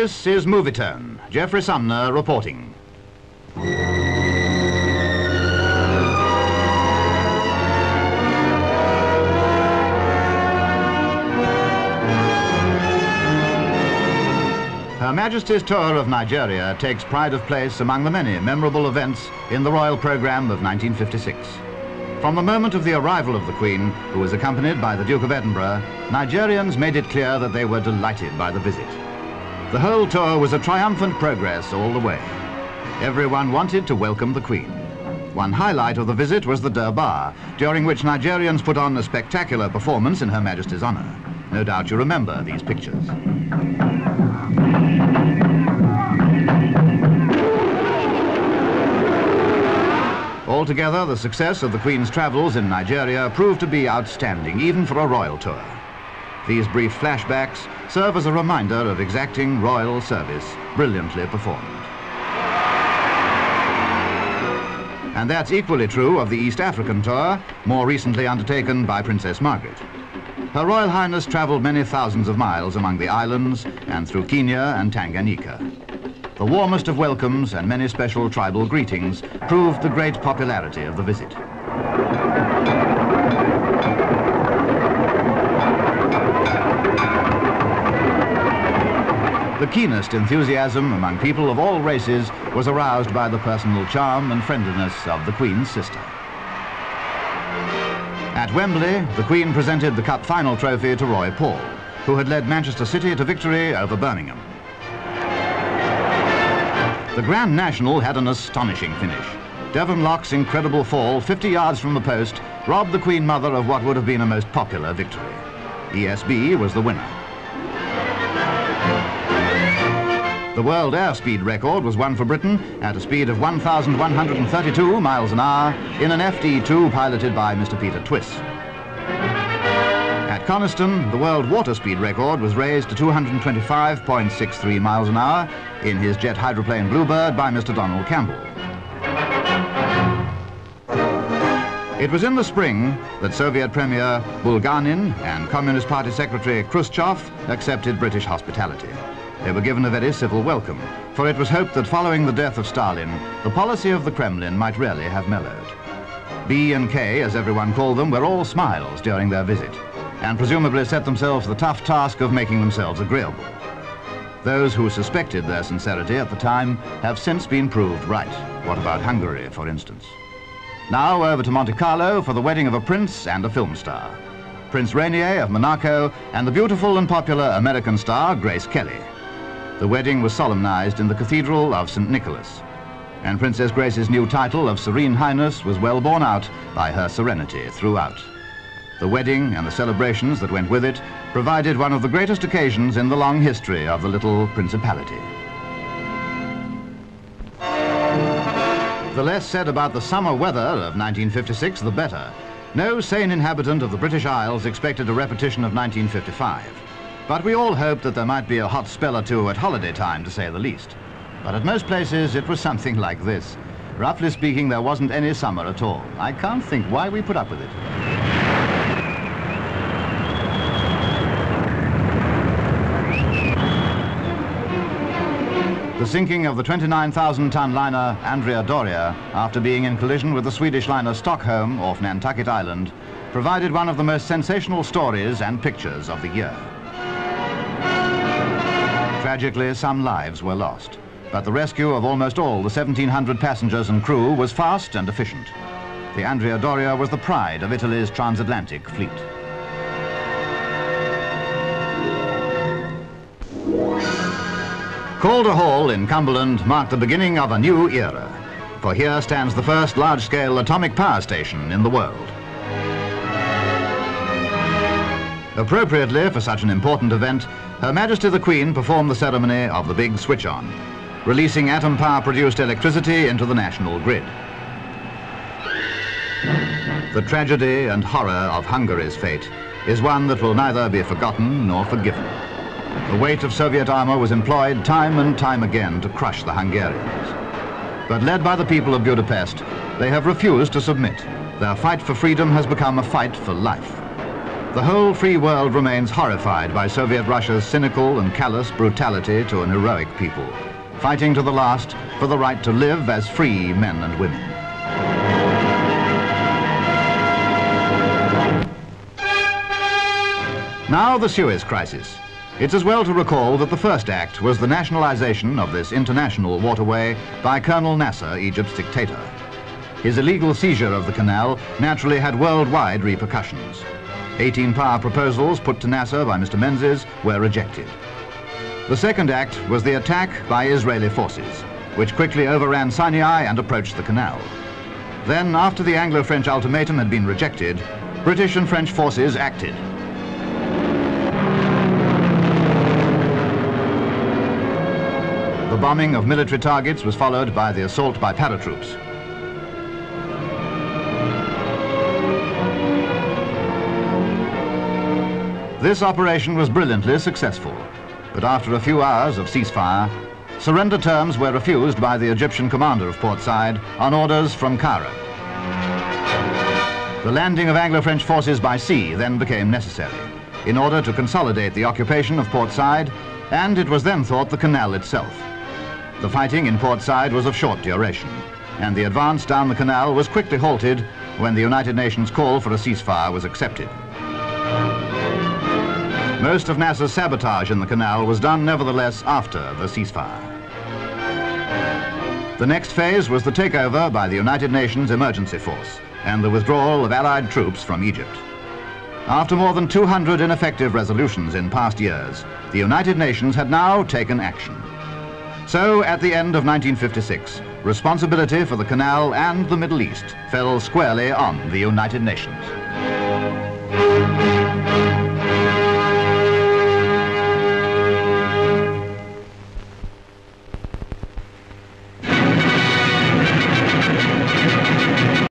This is Movietone. Jeffrey Sumner reporting. Her Majesty's tour of Nigeria takes pride of place among the many memorable events in the royal programme of 1956. From the moment of the arrival of the Queen, who was accompanied by the Duke of Edinburgh, Nigerians made it clear that they were delighted by the visit. The whole tour was a triumphant progress all the way. Everyone wanted to welcome the Queen. One highlight of the visit was the Durbar, during which Nigerians put on a spectacular performance in Her Majesty's honour. No doubt you remember these pictures. Altogether, the success of the Queen's travels in Nigeria proved to be outstanding, even for a royal tour. These brief flashbacks serve as a reminder of exacting royal service, brilliantly performed. And that's equally true of the East African tour, more recently undertaken by Princess Margaret. Her Royal Highness travelled many thousands of miles among the islands and through Kenya and Tanganyika. The warmest of welcomes and many special tribal greetings proved the great popularity of the visit. The keenest enthusiasm among people of all races was aroused by the personal charm and friendliness of the Queen's sister. At Wembley, the Queen presented the Cup final trophy to Roy Paul, who had led Manchester City to victory over Birmingham. The Grand National had an astonishing finish. Devon Loch's incredible fall 50 yards from the post robbed the Queen Mother of what would have been a most popular victory. ESB was the winner. The world airspeed record was won for Britain at a speed of 1,132 miles an hour in an FD2 piloted by Mr. Peter Twiss. At Coniston, the world water speed record was raised to 225.63 miles an hour in his jet hydroplane Bluebird by Mr. Donald Campbell. It was in the spring that Soviet Premier Bulganin and Communist Party Secretary Khrushchev accepted British hospitality. They were given a very civil welcome, for it was hoped that following the death of Stalin, the policy of the Kremlin might really have mellowed. B and K, as everyone called them, were all smiles during their visit, and presumably set themselves the tough task of making themselves agreeable. Those who suspected their sincerity at the time have since been proved right. What about Hungary, for instance? Now over to Monte Carlo for the wedding of a prince and a film star. Prince Rainier of Monaco and the beautiful and popular American star Grace Kelly. The wedding was solemnized in the Cathedral of St. Nicholas, and Princess Grace's new title of Serene Highness was well borne out by her serenity throughout. The wedding and the celebrations that went with it provided one of the greatest occasions in the long history of the little principality. The less said about the summer weather of 1956, the better. No sane inhabitant of the British Isles expected a repetition of 1955. But we all hoped that there might be a hot spell or two at holiday time, to say the least. But at most places, it was something like this. Roughly speaking, there wasn't any summer at all. I can't think why we put up with it. The sinking of the 29,000-ton liner Andrea Doria, after being in collision with the Swedish liner Stockholm off Nantucket Island, provided one of the most sensational stories and pictures of the year. Tragically, some lives were lost, but the rescue of almost all the 1,700 passengers and crew was fast and efficient. The Andrea Doria was the pride of Italy's transatlantic fleet. Calder Hall in Cumberland marked the beginning of a new era, for here stands the first large-scale atomic power station in the world. Appropriately for such an important event, Her Majesty the Queen performed the ceremony of the big switch-on, releasing atom power-produced electricity into the national grid. The tragedy and horror of Hungary's fate is one that will neither be forgotten nor forgiven. The weight of Soviet armor was employed time and time again to crush the Hungarians. But led by the people of Budapest, they have refused to submit. Their fight for freedom has become a fight for life. The whole free world remains horrified by Soviet Russia's cynical and callous brutality to an heroic people, fighting to the last for the right to live as free men and women. Now the Suez crisis. It's as well to recall that the first act was the nationalization of this international waterway by Colonel Nasser, Egypt's dictator. His illegal seizure of the canal naturally had worldwide repercussions. 18 power proposals put to Nasser by Mr. Menzies were rejected. The second act was the attack by Israeli forces, which quickly overran Sinai and approached the canal. Then, after the Anglo-French ultimatum had been rejected, British and French forces acted. The bombing of military targets was followed by the assault by paratroops. This operation was brilliantly successful, but after a few hours of ceasefire, surrender terms were refused by the Egyptian commander of Port Said on orders from Cairo. The landing of Anglo-French forces by sea then became necessary in order to consolidate the occupation of Port Said, and it was then thought the canal itself. The fighting in Port Said was of short duration, and the advance down the canal was quickly halted when the United Nations call for a ceasefire was accepted. Most of Nasser's sabotage in the canal was done nevertheless after the ceasefire. The next phase was the takeover by the United Nations Emergency Force and the withdrawal of Allied troops from Egypt. After more than 200 ineffective resolutions in past years, the United Nations had now taken action. So, at the end of 1956, responsibility for the canal and the Middle East fell squarely on the United Nations.